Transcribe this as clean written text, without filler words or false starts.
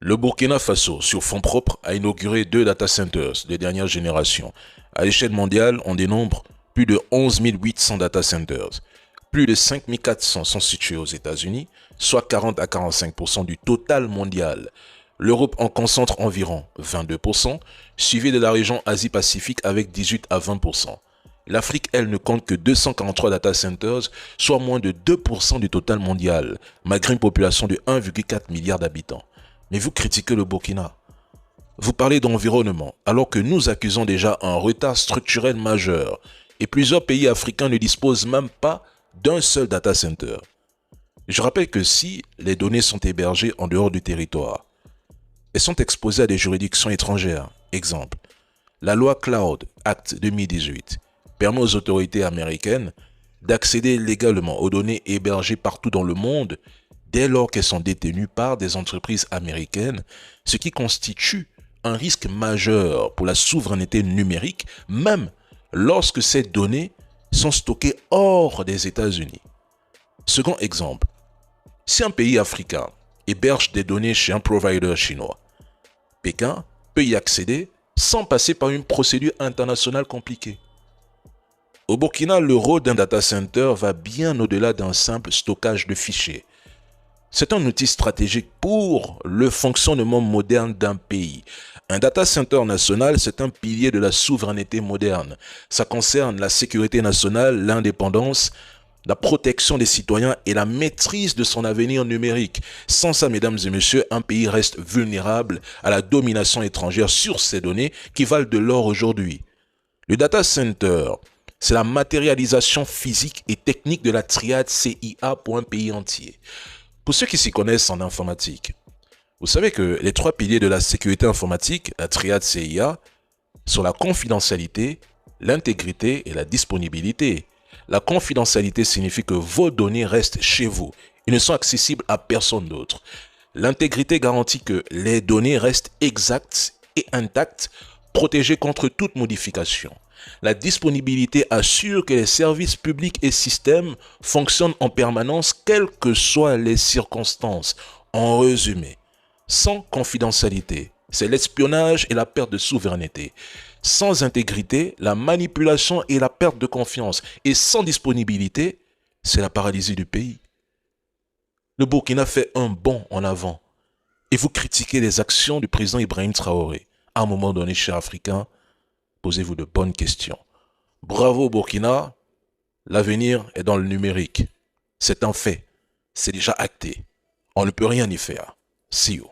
Le Burkina Faso, sur fonds propres, a inauguré 2 data centers de dernière génération. À l'échelle mondiale, on dénombre plus de 11 800 data centers. Plus de 5 400 sont situés aux États-Unis, soit 40 à 45% du total mondial. L'Europe en concentre environ 22%, suivi de la région Asie-Pacifique avec 18 à 20%. L'Afrique, elle, ne compte que 243 data centers, soit moins de 2% du total mondial, malgré une population de 1,4 milliard d'habitants. Mais vous critiquez le Burkina. Vous parlez d'environnement, alors que nous accusons déjà un retard structurel majeur, et plusieurs pays africains ne disposent même pas d'un seul data center. Je rappelle que si les données sont hébergées en dehors du territoire, elles sont exposées à des juridictions étrangères. Exemple, la loi Cloud Act 2018 permet aux autorités américaines d'accéder légalement aux données hébergées partout dans le monde dès lors qu'elles sont détenues par des entreprises américaines, ce qui constitue un risque majeur pour la souveraineté numérique, même lorsque ces données sont stockées hors des États-Unis. Second exemple, si un pays africain héberge des données chez un provider chinois, Pékin peut y accéder sans passer par une procédure internationale compliquée. Au Burkina, le rôle d'un data center va bien au-delà d'un simple stockage de fichiers. C'est un outil stratégique pour le fonctionnement moderne d'un pays. Un data center national, c'est un pilier de la souveraineté moderne. Ça concerne la sécurité nationale, l'indépendance, la protection des citoyens et la maîtrise de son avenir numérique. Sans ça, mesdames et messieurs, un pays reste vulnérable à la domination étrangère sur ses données qui valent de l'or aujourd'hui. Le data center, c'est la matérialisation physique et technique de la triade CIA pour un pays entier. Pour ceux qui s'y connaissent en informatique, vous savez que les 3 piliers de la sécurité informatique, la triade CIA, sont la confidentialité, l'intégrité et la disponibilité. La confidentialité signifie que vos données restent chez vous et ne sont accessibles à personne d'autre. L'intégrité garantit que les données restent exactes et intactes, protégées contre toute modification. La disponibilité assure que les services publics et systèmes fonctionnent en permanence, quelles que soient les circonstances. En résumé, sans confidentialité, c'est l'espionnage et la perte de souveraineté. Sans intégrité, la manipulation et la perte de confiance. Et sans disponibilité, c'est la paralysie du pays. Le Burkina fait un bond en avant. Et vous critiquez les actions du président Ibrahim Traoré. À un moment donné, chers Africains, posez-vous de bonnes questions. Bravo Burkina, l'avenir est dans le numérique. C'est un fait, c'est déjà acté. On ne peut rien y faire. See you.